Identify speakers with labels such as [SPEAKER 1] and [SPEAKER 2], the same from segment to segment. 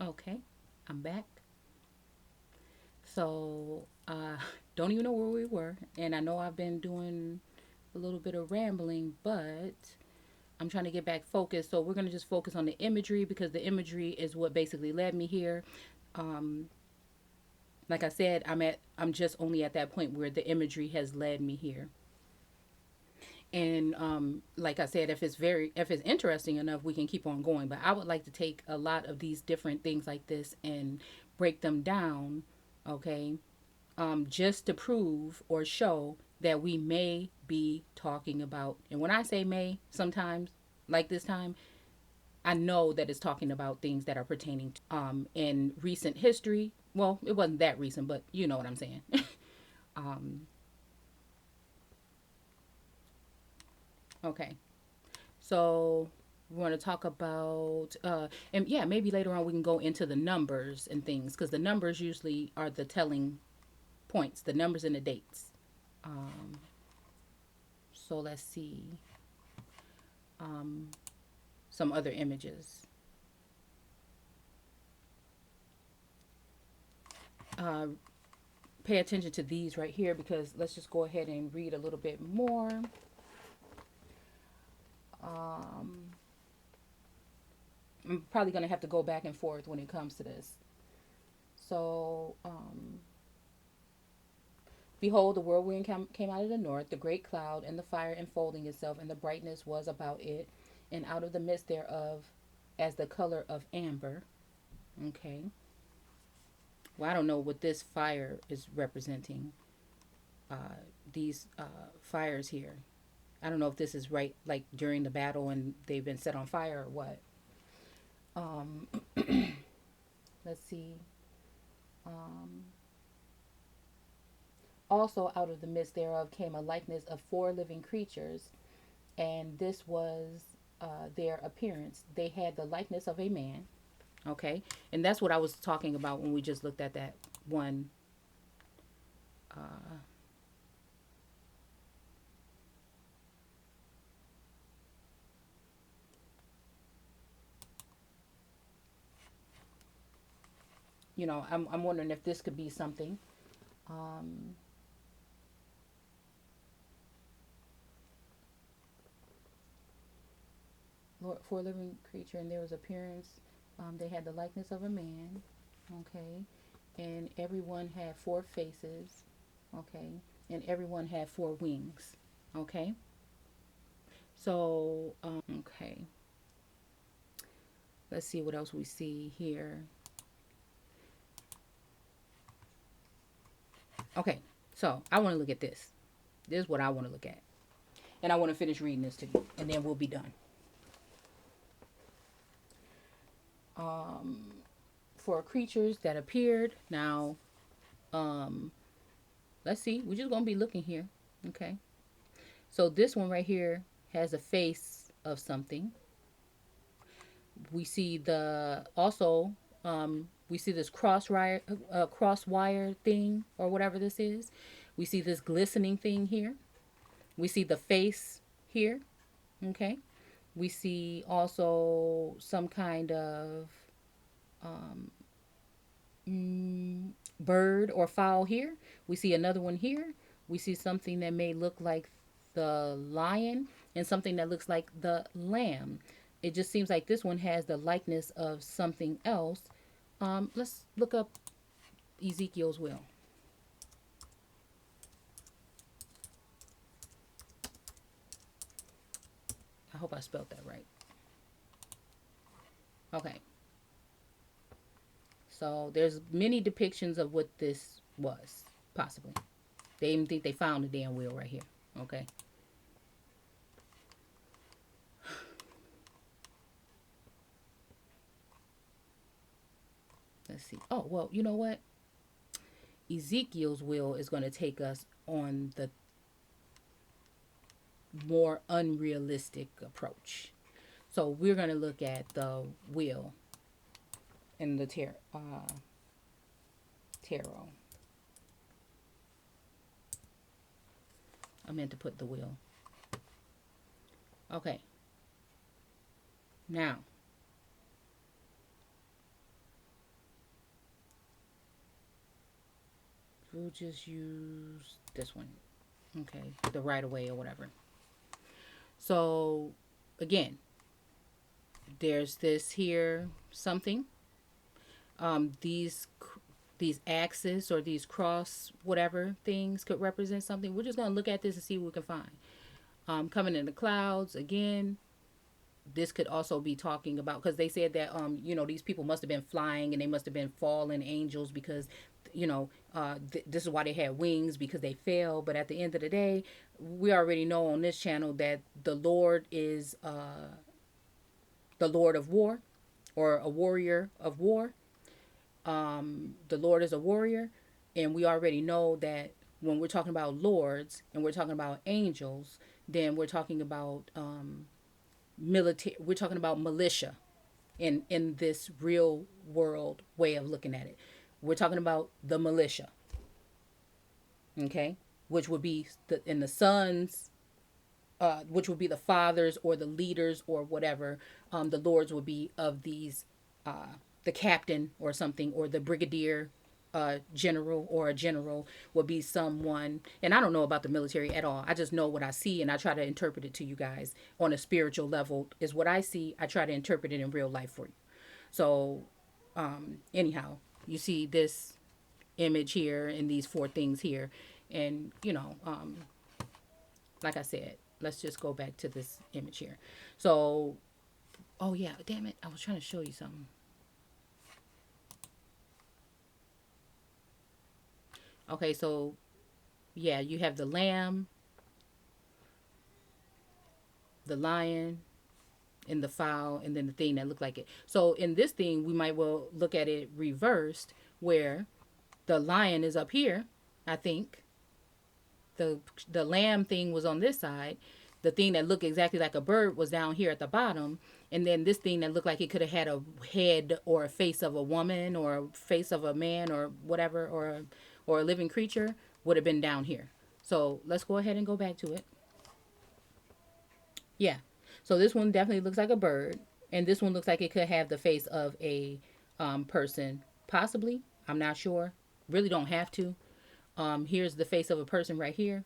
[SPEAKER 1] Okay, I'm back. So, don't even know where we were. And I know I've been doing a little bit of rambling, but I'm trying to get back focused. So, we're going to just focus on the imagery because the imagery is what basically led me here. Um, like I said, I'm just only at that point where the imagery has led me here. And like I said, if it's interesting enough, we can keep on going. But I would like to take a lot of these different things like this and break them down, okay, just to prove or show that we may be talking about. And when I say may, sometimes, like this time, I know that it's talking about things that are pertaining to in recent history. Well, it wasn't that recent, but you know what I'm saying. um, okay. So we want to talk about, and yeah, maybe later on we can go into the numbers and things because the numbers usually are the telling points, the numbers and the dates. Um, so let's see um, some other images. Uh, Pay attention to these right here because let's just go ahead and read a little bit more. Um, I'm probably going to have to go back and forth when it comes to this. So, behold, the whirlwind came out of the north, the great cloud, and the fire enfolding itself, and the brightness was about it, and out of the midst thereof, as the color of amber. Okay. Well, I don't know what this fire is representing. These fires here. I don't know if this is right, like during the battle and they've been set on fire or what. Um, let's see. Um, Also, out of the midst thereof came a likeness of four living creatures, and this was their appearance. They had the likeness of a man. Okay, and that's what I was talking about when we just looked at that one. Uh, I'm wondering if this could be something. Um, Lord, for a living creature, and there was appearance. They had the likeness of a man. Okay, and everyone had four faces. Okay, and everyone had four wings. Okay, so okay, let's see what else we see here. Okay, so I want to look at this. This is what I want to look at, and I want to finish reading this to you, and then we'll be done. Um, for creatures that appeared. Now, um, let's see. We're just gonna be looking here. Okay. So this one right here has a face of something. We see the also we see this cross wire thing or whatever this is. We see this glistening thing here. We see the face here. Okay. We see also some kind of um, bird or fowl here. We see another one here. We see something that may look like the lion and something that looks like the lamb. It just seems like this one has the likeness of something else. Let's look up Ezekiel's will. I hope I spelled that right. Okay. So there's many depictions of what this was, possibly. They even think they found the damn wheel right here. Okay. Let's see. Oh, well, you know what? Ezekiel's will is going to take us on the more unrealistic approach. So we're going to look at the will in the tarot. I meant to put the will. Okay. Now, we'll just use this one. Okay, the right of way or whatever. So again, there's this here something. These axes or these cross whatever things could represent something. We're just gonna look at this and see what we can find. Coming in the clouds again. This could also be talking about, because they said that these people must have been flying and they must have been fallen angels, because this is why they had wings, because they fell. But at the end of the day, we already know on this channel that the Lord is the Lord of war, or a warrior of war. The Lord is a warrior, and we already know that when we're talking about lords and we're talking about angels, then we're talking about military. We're talking about militia in this real world way of looking at it. We're talking about the militia, okay, which would be the sons, which would be the fathers or the leaders or whatever. The lords would be of these, the captain or something, or the brigadier general, or a general would be someone. And I don't know about the military at all. I just know what I see, and I try to interpret it to you guys on a spiritual level. Is what I see. I try to interpret it in real life for you. So, anyhow, you see this image here and these four things here, and like I said, let's just go back to this image here. So, oh yeah, damn it, I was trying to show you something. Okay, so yeah, you have the lamb, the lion, and the fowl, and then the thing that looked like it. So in this thing, we might well look at it reversed, where the lion is up here, I think. The lamb thing was on this side. The thing that looked exactly like a bird was down here at the bottom. And then this thing that looked like it could have had a head or a face of a woman or a face of a man or whatever, or a living creature would have been down here. So let's go ahead and go back to it. Yeah. So this one definitely looks like a bird. And this one looks like it could have the face of a person, possibly. I'm not sure. Really don't have to. Here's the face of a person right here.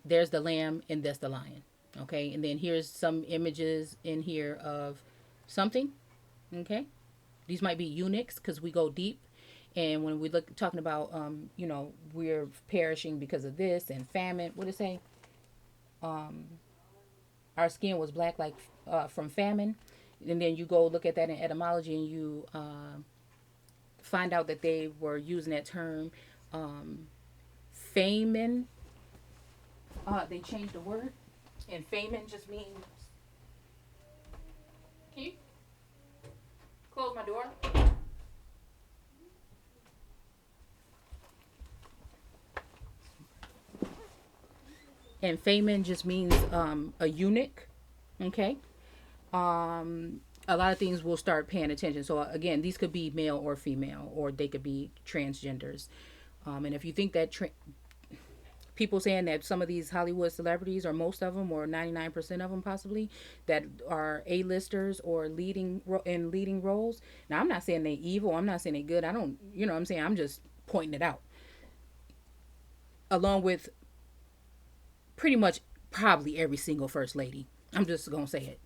[SPEAKER 1] There's the lamb, and that's the lion. Okay. And then here's some images in here of something. Okay. These might be eunuchs, because we go deep. And when we look talking about, we're perishing because of this and famine. What did it say? Our skin was black like from famine. And then you go look at that in etymology, and you find out that they were using that term famine. They changed the word, and famine just means. Can you close my door? And famine just means a eunuch. Okay. A lot of things will start paying attention. So again, these could be male or female, or they could be transgenders. And if you think that people saying that some of these Hollywood celebrities, or most of them, or 99% of them possibly, that are A-listers or leading roles. Now, I'm not saying they evil. I'm not saying they good. I don't, what I'm saying, I'm just pointing it out. Along with pretty much probably every single first lady. I'm just going to say it.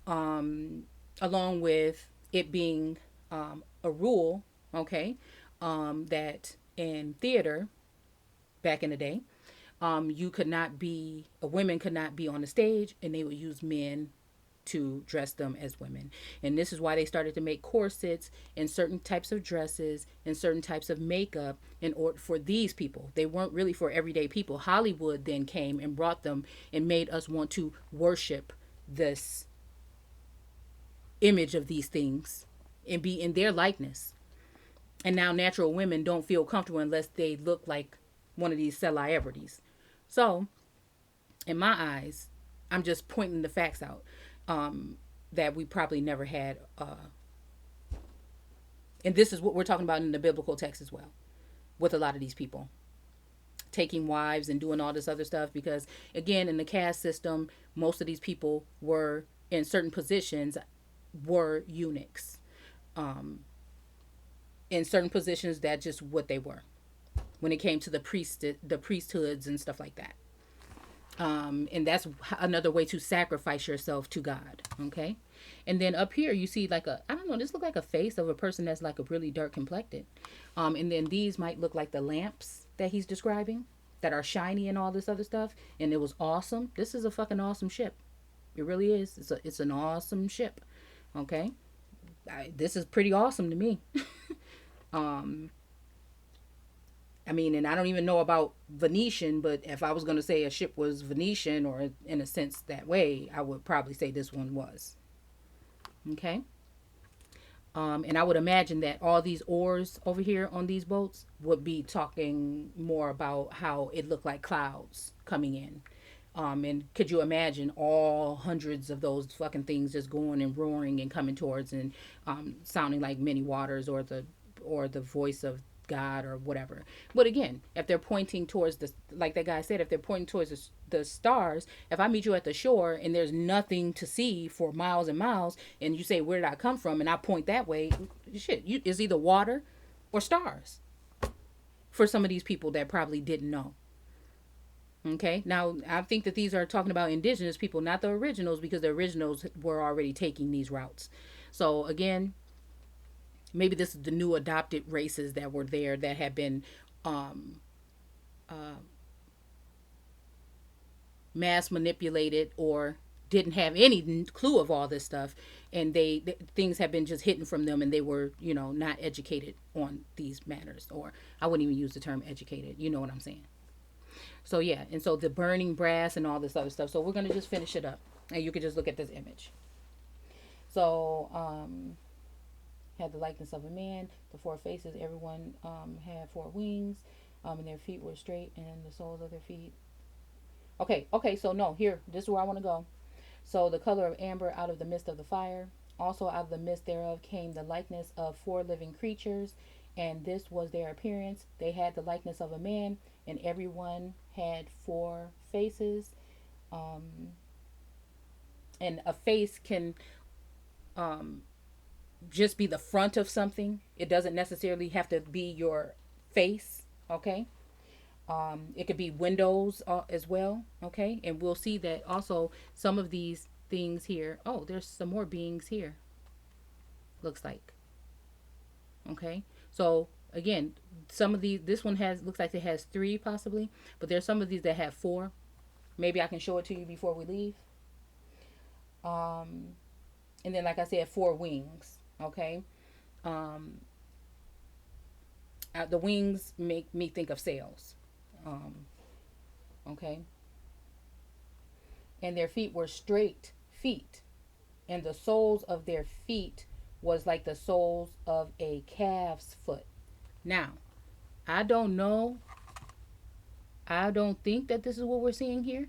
[SPEAKER 1] Along with it being a rule, okay, that in theater back in the day, women could not be on the stage, and they would use men to dress them as women. And this is why they started to make corsets and certain types of dresses and certain types of makeup in order for these people. They weren't really for everyday people. Hollywood then came and brought them and made us want to worship this image of these things and be in their likeness. And now natural women don't feel comfortable unless they look like one of these celebrities. So, in my eyes, I'm just pointing the facts out. That we probably never had. And this is what we're talking about in the biblical text as well, with a lot of these people taking wives and doing all this other stuff. Because again, in the caste system, most of these people were in certain positions, were eunuchs. In certain positions, that's just what they were. when it came to the priesthoods and stuff like that. And that's another way to sacrifice yourself to God. Okay. And then up here you see like a, I don't know, this look like a face of a person that's like a really dark complected. And then these might look like the lamps that he's describing that are shiny and all this other stuff. And it was awesome. This is a fucking awesome ship. It really is. It's an awesome ship. Okay. This is pretty awesome to me. I mean, and I don't even know about Venetian, but if I was going to say a ship was Venetian or in a sense that way, I would probably say this one was. Okay. And I would imagine that all these oars over here on these boats would be talking more about how it looked like clouds coming in. And could you imagine all hundreds of those fucking things just going and roaring and coming towards and sounding like many waters or the voice of God or whatever. But again, if they're pointing towards the, like that guy said, if they're pointing towards the stars, if I meet you at the shore and there's nothing to see for miles and miles, and you say, where did I come from? And I point that way, shit, it's either water or stars for some of these people that probably didn't know. Okay, now I think that these are talking about indigenous people, not the originals, because the originals were already taking these routes. So again, maybe this is the new adopted races that were there that had been mass manipulated or didn't have any clue of all this stuff, and things have been just hidden from them, and they were, not educated on these matters. Or I wouldn't even use the term educated, you know what I'm saying. So yeah, and so the burning brass and all this other stuff. So we're going to just finish it up, and you can just look at this image. So had the likeness of a man, the four faces, everyone had four wings, and their feet were straight, and the soles of their feet. Okay, so no, here, this is where I want to go. So the color of amber out of the midst of the fire. Also out of the midst thereof came the likeness of four living creatures, and this was their appearance. They had the likeness of a man, and everyone had four faces. And a face can just be the front of something. It doesn't necessarily have to be your face. Okay. It could be windows as well. Okay. And we'll see that also some of these things here. Oh, there's some more beings here. Looks like. Okay. So again, some of these, this one looks like it has three possibly, but there's some of these that have four. Maybe I can show it to you before we leave. And then, like I said, four wings. Okay. The wings make me think of sails. Okay. And their feet were straight feet, and the soles of their feet was like the soles of a calf's foot. Now, I don't know. I don't think that this is what we're seeing here.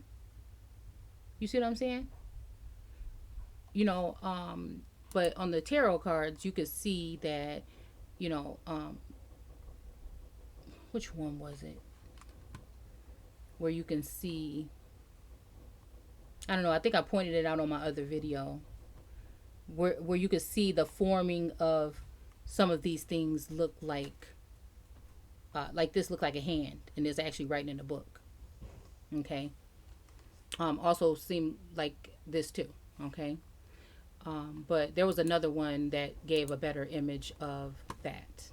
[SPEAKER 1] You see what I'm saying? But on the tarot cards, you could see that, which one was it? Where you can see, I don't know, I think I pointed it out on my other video, where you could see the forming of some of these things look like this look like a hand, and it's actually writing in the book. Okay. Also seemed like this too. Okay. But there was another one that gave a better image of that.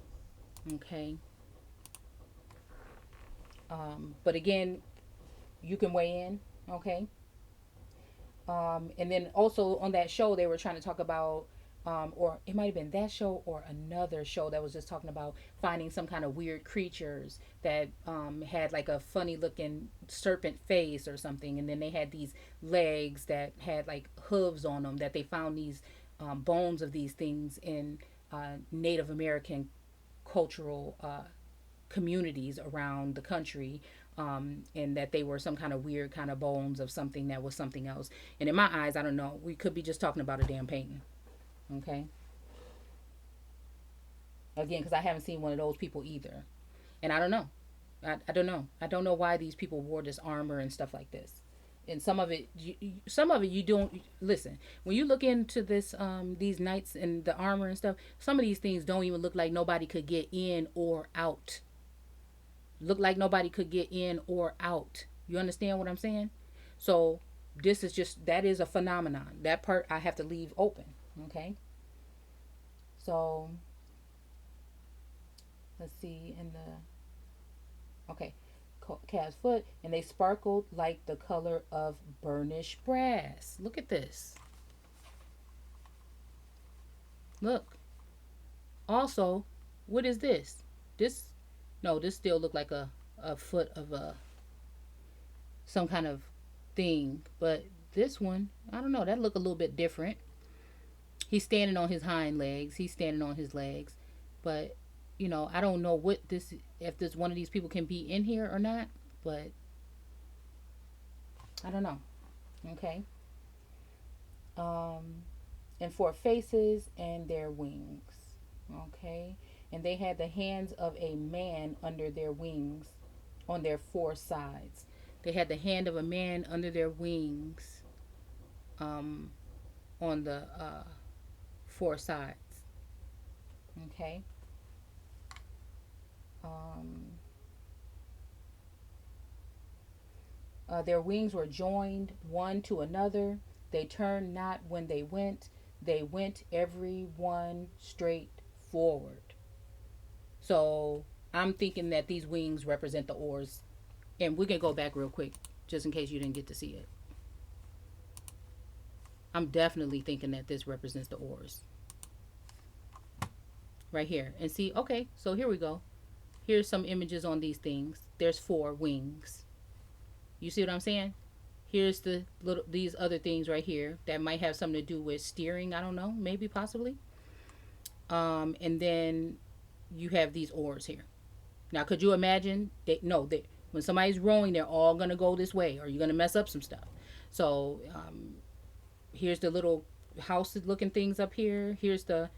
[SPEAKER 1] Okay. But again, you can weigh in. Okay. And then also on that show, they were trying to talk about, or it might have been that show or another show that was just talking about finding some kind of weird creatures that had like a funny looking serpent face or something. And then they had these legs that had like hooves on them, that they found these bones of these things in Native American cultural communities around the country. And that they were some kind of weird kind of bones of something that was something else. And in my eyes, I don't know. We could be just talking about a damn painting. Okay. Again, because I haven't seen one of those people either. And I don't know. I don't know. I don't know why these people wore this armor and stuff like this. And some of it you don't listen. When you look into this, these knights and the armor and stuff, some of these things don't even look like nobody could get in or out. looked like nobody could get in or out. You understand what I'm saying? So this is just, that is a phenomenon. That part I have to leave open. Okay. So let's see in the, okay, calf's foot, and they sparkled like the color of burnished brass. Look at this. Look. Also, what is this? This, no, this still look like a foot of a some kind of thing, but this one, I don't know, that look a little bit different. He's standing on his hind legs. He's standing on his legs, but I don't know what this, if this one of these people can be in here or not, but I don't know. Okay. Um, and four faces and their wings. Okay. And they had the hands of a man under their wings on their four sides. They had the hand of a man under their wings um, on the four sides. Okay. Um, their wings were joined one to another. They turned not when they went. They went every one straight forward. So I'm thinking that these wings represent the oars. And we can go back real quick, just in case you didn't get to see it. I'm definitely thinking that this represents the oars. Right here. And see, okay, so here we go. Here's some images on these things. There's four wings. You see what I'm saying? Here's the little, these other things right here that might have something to do with steering. I don't know, maybe, possibly. And then you have these oars here. Now, could you imagine? When somebody's rowing, they're all gonna go this way, or you're gonna mess up some stuff. So here's the little house-looking things up here. Here's the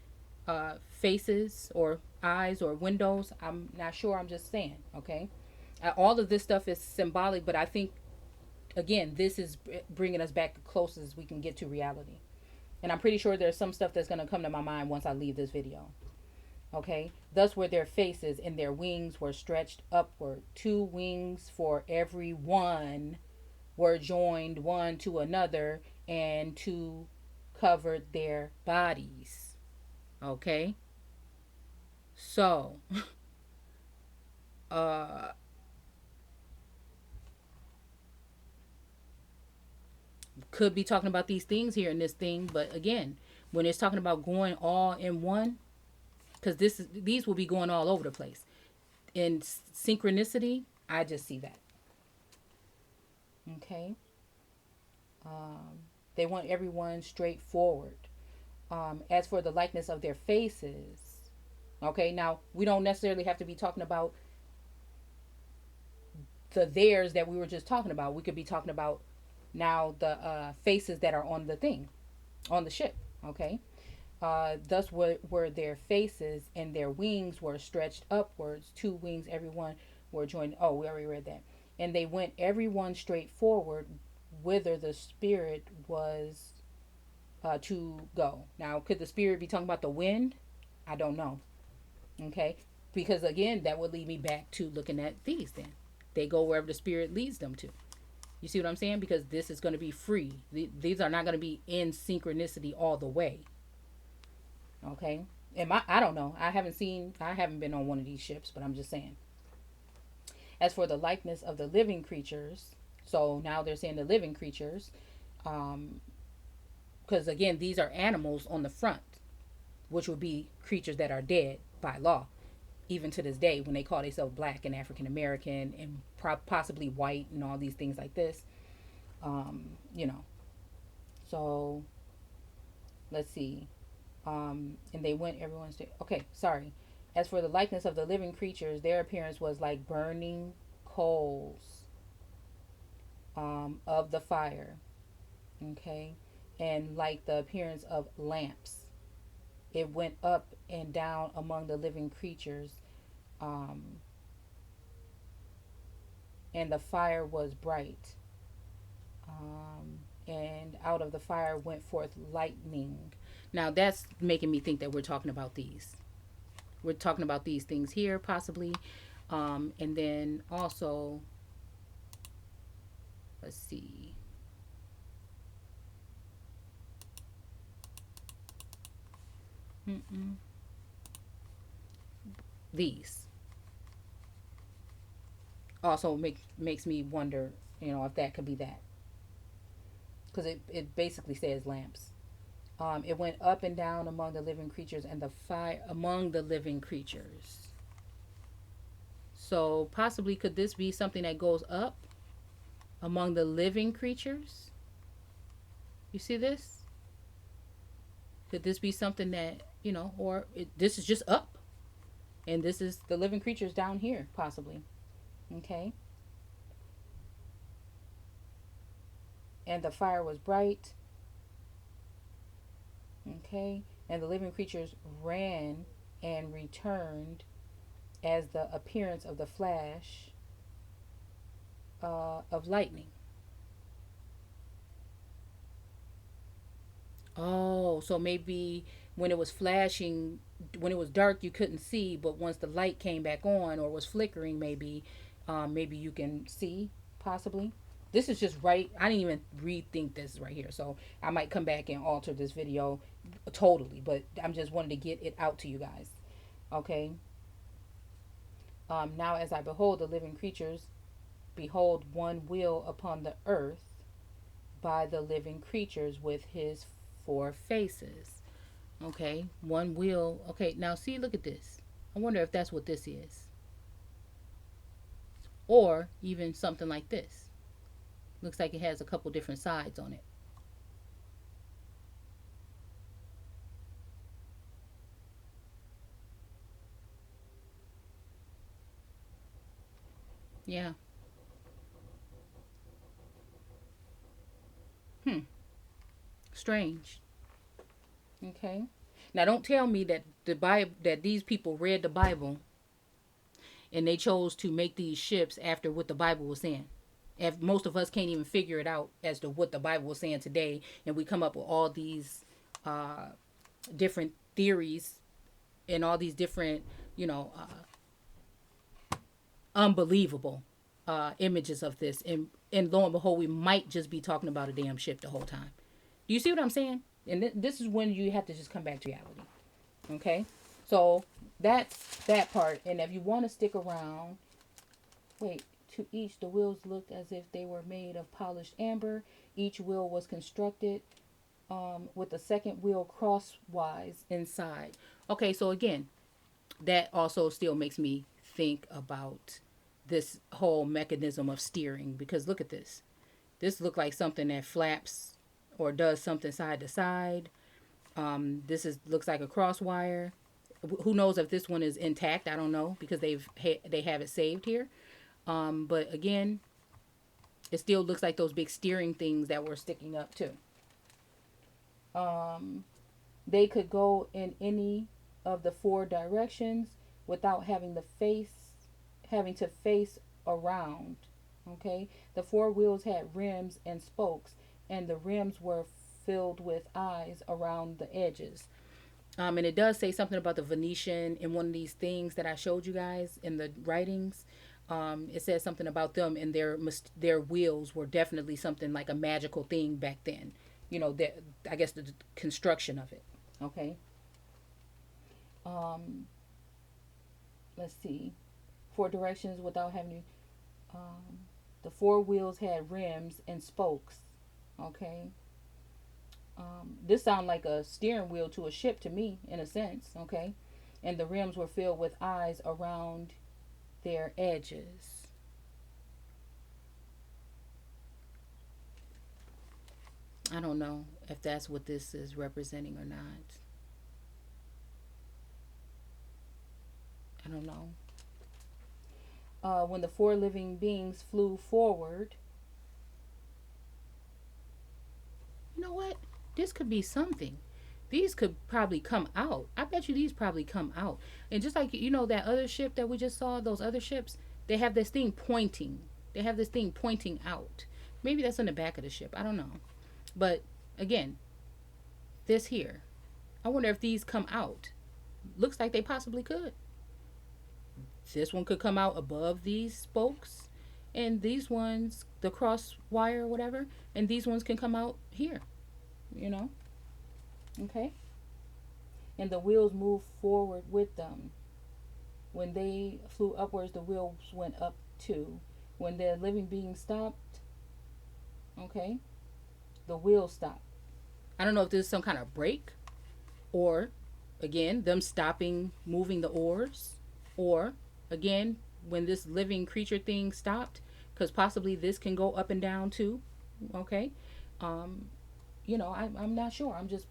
[SPEAKER 1] faces or eyes or windows. I'm not sure. I'm just saying. Okay. All of this stuff is symbolic, but I think, again, this is bringing us back close as we can get to reality. And I'm pretty sure there's some stuff that's going to come to my mind once I leave this video. Okay. Thus were their faces, and their wings were stretched upward. 2 wings for every one were joined one to another, and 2 covered their bodies. Okay. So, could be talking about these things here in this thing, but again, when it's talking about going all in one, because these will be going all over the place in synchronicity. I just see that. Okay. They want everyone straightforward. As for the likeness of their faces, okay, now we don't necessarily have to be talking about the theirs that we were just talking about. We could be talking about now the faces that are on the thing, on the ship. Okay. Thus were their faces, and their wings were stretched upwards. 2 wings, everyone were joined. Oh, we already read that. And they went everyone straight forward, whither the spirit was to go. Now, could the spirit be talking about the wind? I don't know. Okay. Because again, that would lead me back to looking at these then. They go wherever the spirit leads them to. You see what I'm saying? Because this is going to be free. These are not going to be in synchronicity all the way. Okay. I don't know. I haven't been on one of these ships, but I'm just saying. As for the likeness of the living creatures, so now they're saying the living creatures, because again, these are animals on the front, which would be creatures that are dead by law, even to this day, when they call themselves black and African American and possibly white and all these things like this. You know. So let's see. And they went everyone's day. Okay, sorry. As for the likeness of the living creatures, their appearance was like burning coals of the fire. Okay. And like the appearance of lamps. It went up and down among the living creatures. And the fire was bright. And out of the fire went forth lightning. Now that's making me think that we're talking about these. We're talking about these things here, possibly. And then also, let's see. Mm-mm. These also makes me wonder, if that could be that, because it basically says lamps. It went up and down among the living creatures, and the fire among the living creatures. So possibly could this be something that goes up among the living creatures? You see this? Could this be something that, this is just up, and this is the living creatures down here, possibly? Okay. And the fire was bright. Okay. And the living creatures ran and returned as the appearance of the flash of lightning. Oh, so maybe when it was flashing, when it was dark, you couldn't see, but once the light came back on or was flickering, maybe you can see, possibly. This is just right. I didn't even rethink this right here, so I might come back and alter this video totally, but I'm just wanting to get it out to you guys. Okay. Now, as I behold the living creatures, behold one wheel upon the earth by the living creatures with his four faces. Okay, one wheel. Okay, now see, look at this. I wonder if that's what this is. Or even something like this. Looks like it has a couple different sides on it. Yeah. Hmm. Strange. Okay. Now don't tell me that the Bible that these people read the Bible and they chose to make these ships after what the Bible was saying. If most of us can't even figure it out as to what the Bible was saying today, and we come up with all these uh, different theories and all these different, you know, unbelievable images of this, and lo and behold, we might just be talking about a damn ship the whole time. Do you see what I'm saying? And this is when you have to just come back to reality. Okay, so that's that part. And if you want to stick around, wait. To each, the wheels looked as if they were made of polished amber. Each wheel was constructed with the second wheel crosswise inside. Okay, so again, that also still makes me think about this whole mechanism of steering, because look at this. This looked like something that flaps or does something side to side. This is looks like a cross wire. Who knows if this one is intact? I don't know, because they have it saved here. But again, it still looks like those big steering things that were sticking up too. Um, they could go in any of the four directions without having to face around. Okay, the four wheels had rims and spokes, and the rims were filled with eyes around the edges. And it does say something about the Venetian in one of these things that I showed you guys in the writings. It says something about them, and their wheels were definitely something like a magical thing back then. That, I guess, the construction of it. Okay. Um, let's see. Four directions without having to. The four wheels had rims and spokes. Okay. This sounds like a steering wheel to a ship to me, in a sense. Okay. And the rims were filled with eyes around their edges. I don't know if that's what this is representing or not. I don't know. When the four living beings flew forward, you know what? This could be something. These could probably come out. I bet you these probably come out. And just like, that other ship that we just saw, those other ships, they have this thing pointing. They have this thing pointing out. Maybe that's on the back of the ship. I don't know. But again, this here, I wonder if these come out. Looks like they possibly could. this one could come out above these spokes, and these ones, the cross wire or whatever, and these ones can come out here, you know? Okay? And the wheels moved forward with them. When they flew upwards, the wheels went up too. When the living being stopped, okay, the wheels stopped. I don't know if this is some kind of break, or again, them stopping moving the oars, or again, when this living creature thing stopped, because possibly this can go up and down too. Okay. Um, I'm not sure. I'm just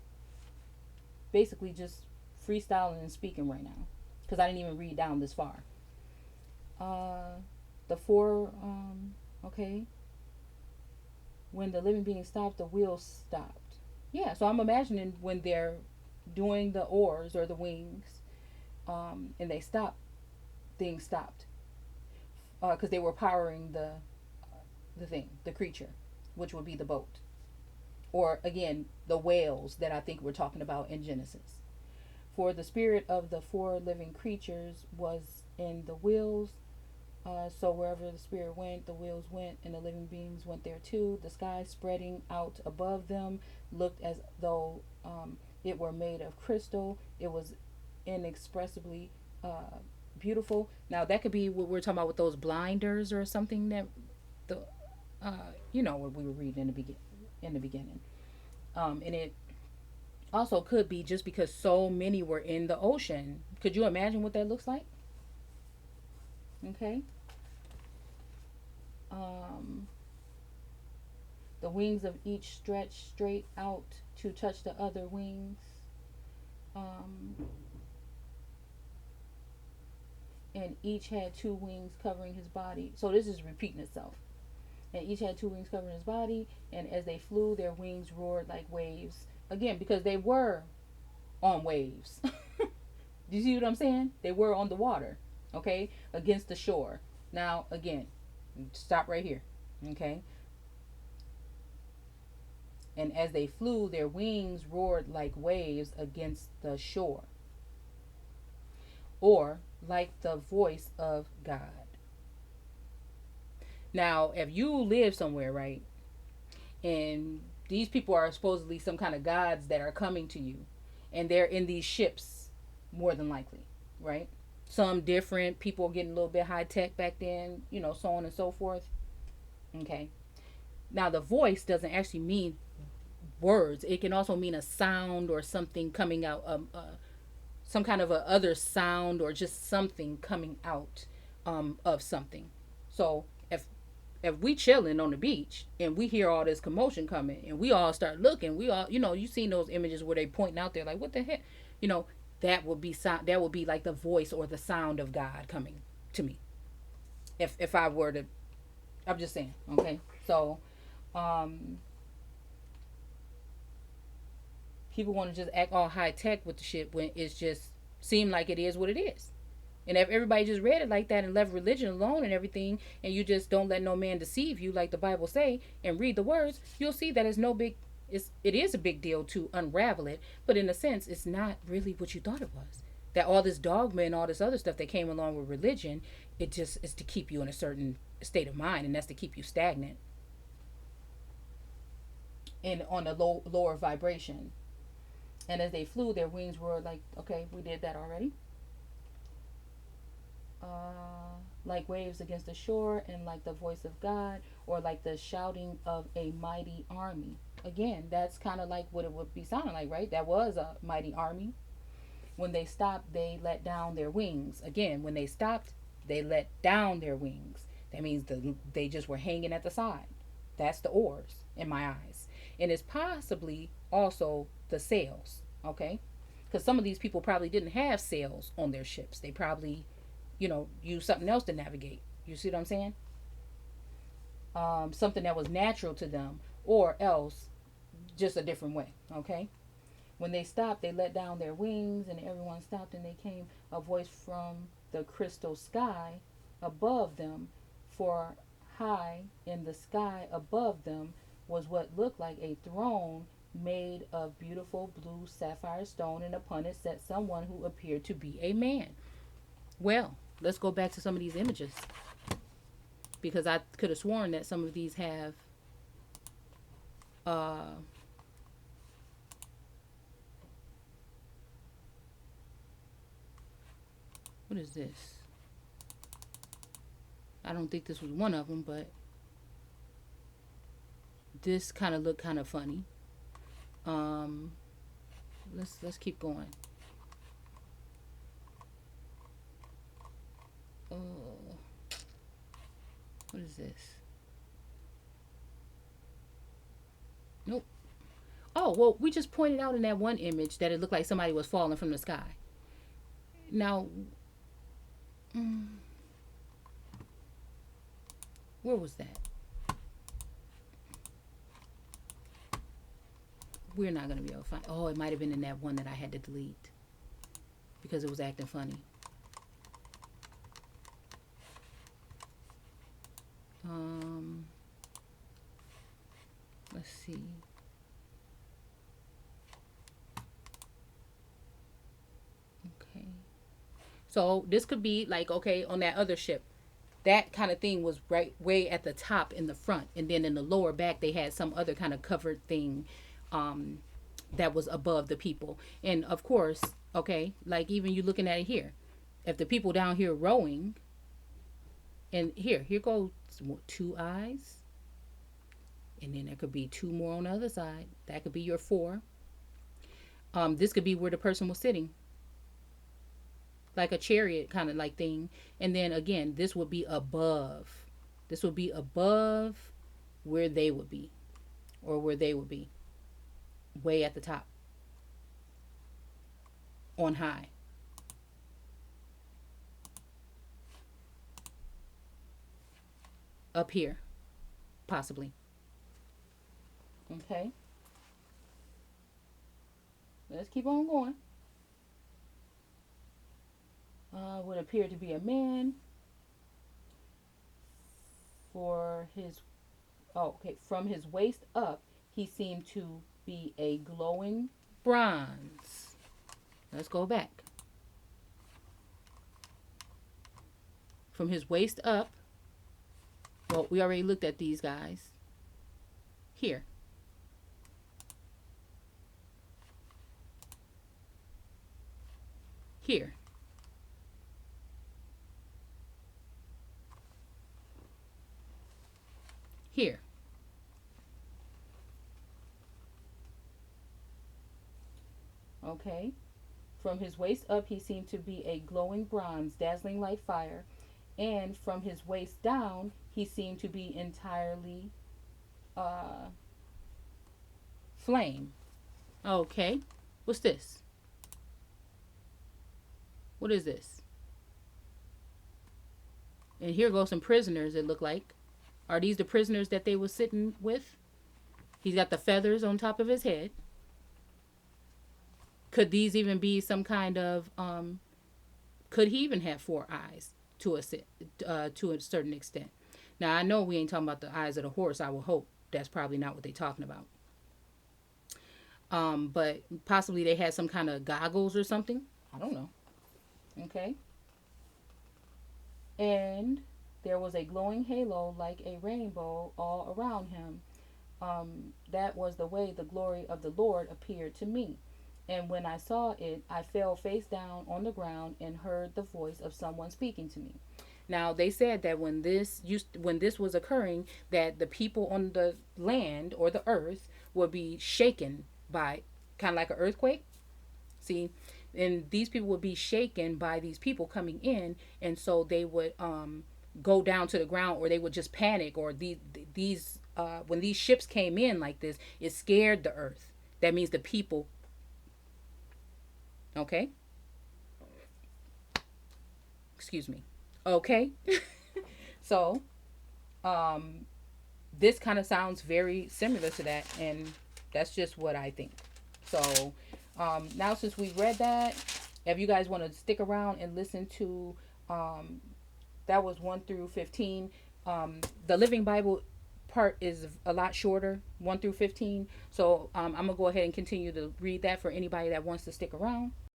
[SPEAKER 1] basically just freestyling and speaking right now because I didn't even read down this far. Uh, the four, okay, when the living being stopped, the wheels stopped. Yeah, so I'm imagining when they're doing the oars or the wings, and they stopped, things stopped because they were powering the thing, the creature, which would be the boat, or again the whales that I think we're talking about in Genesis. For the spirit of the four living creatures was in the wheels. So wherever the spirit went, the wheels went, and the living beings went there too. The sky spreading out above them looked as though it were made of crystal. It was inexpressibly beautiful. Now that could be what we're talking about with those blinders or something that the what we were reading in the beginning. And it also could be just because so many were in the ocean. Could you imagine what that looks like? Okay. Um, the wings of each stretched straight out to touch the other wings. Um, and each had two wings covering his body. So this is repeating itself. And each had two wings covering his body. And as they flew, their wings roared like waves. Again, because they were on waves. Do you see what I'm saying? They were on the water, okay, against the shore. Now, again, stop right here, okay? And as they flew, their wings roared like waves against the shore, or like the voice of God. Now, if you live somewhere, right, and these people are supposedly some kind of gods that are coming to you, and they're in these ships, more than likely, right? Some different people getting a little bit high tech back then, so on and so forth. Okay. Now, the voice doesn't actually mean words, it can also mean a sound or something coming out, some kind of a other sound or just something coming out of something. So if we chilling on the beach and we hear all this commotion coming and we all start looking, we all, you seen those images where they pointing out there like, what the heck, you know, that would be sound. That would be like the voice or the sound of God coming to me. If I were to, I'm just saying, okay. So, um, people want to just act all high tech with the shit when it's just seem like it is what it is. And if everybody just read it like that and left religion alone and everything, and you just don't let no man deceive you, like the Bible say, and read the words, you'll see that it's no big. It is a big deal to unravel it, but in a sense, it's not really what you thought it was. That all this dogma and all this other stuff that came along with religion, it just is to keep you in a certain state of mind, and that's to keep you stagnant and on a lower vibration. And as they flew, their wings were like, okay, we did that already. Like waves against the shore, and like the voice of God, or like the shouting of a mighty army. Again, that's kind of like what it would be sounding like, right? That was a mighty army. When they stopped, they let down their wings. Again, when they stopped, they let down their wings. That means they just were hanging at the side. That's the oars in my eyes. And it's possibly also the sails, okay? Because some of these people probably didn't have sails on their ships. They probably, use something else to navigate. You see what I'm saying? Something that was natural to them, or else just a different way, okay? When they stopped, they let down their wings, and everyone stopped, and they came a voice from the crystal sky above them, for high in the sky above them was what looked like a throne made of beautiful blue sapphire stone, and upon it sat someone who appeared to be a man. Well, let's go back to some of these images, because I could have sworn that some of these have what is this? I don't think this was one of them, but this kind of looked kind of funny. Let's keep going. Oh, what is this? Nope. Oh, well, we just pointed out in that one image that it looked like somebody was falling from the sky. Now, where was that? We're not going to be able to find. Oh, it might have been in that one that I had to delete because it was acting funny. Let's see. Okay. So this could be like, okay, on that other ship, that kind of thing was right way at the top in the front, and then in the lower back they had some other kind of covered thing that was above the people. And of course, okay, like even you looking at it here, if the people down here rowing, and here goes 2 eyes, and then there could be 2 more on the other side. That could be your 4. This could be where the person was sitting, like a chariot kind of like thing. And then again, this would be above. This would be above where they would be, or where they would be, way at the top, on high. Up here, possibly. Okay. Let's keep on going. Would appear to be a man. For his, oh, okay, from his waist up, he seemed to be a glowing bronze. Let's go back. From his waist up, well, we already looked at these guys. Here. Here. Here. Okay. From his waist up, he seemed to be a glowing bronze, dazzling like fire. And from his waist down, he seemed to be entirely flame. Okay. What's this? What is this? And here goes some prisoners, it looked like. Are these the prisoners that they were sitting with? He's got the feathers on top of his head. Could these even be some kind of, could he even have 4 eyes to a certain extent? Now, I know we ain't talking about the eyes of the horse. I will hope that's probably not what they're talking about. But possibly they had some kind of goggles or something. I don't know. Okay. And there was a glowing halo like a rainbow all around him. That was the way the glory of the Lord appeared to me. And when I saw it, I fell face down on the ground and heard the voice of someone speaking to me. Now, they said that when this was occurring, that the people on the land or the earth would be shaken by, kind of like an earthquake. See, and these people would be shaken by these people coming in, and so they would go down to the ground, or they would just panic, or these when these ships came in like this, it scared the earth. That means the people. Okay. Excuse me. Okay. So, this kind of sounds very similar to that, and that's just what I think. So, now since we've read that, if you guys want to stick around and listen to, that was 1 through 15. The Living Bible part is a lot shorter, 1 through 15. So, I'm going to go ahead and continue to read that for anybody that wants to stick around.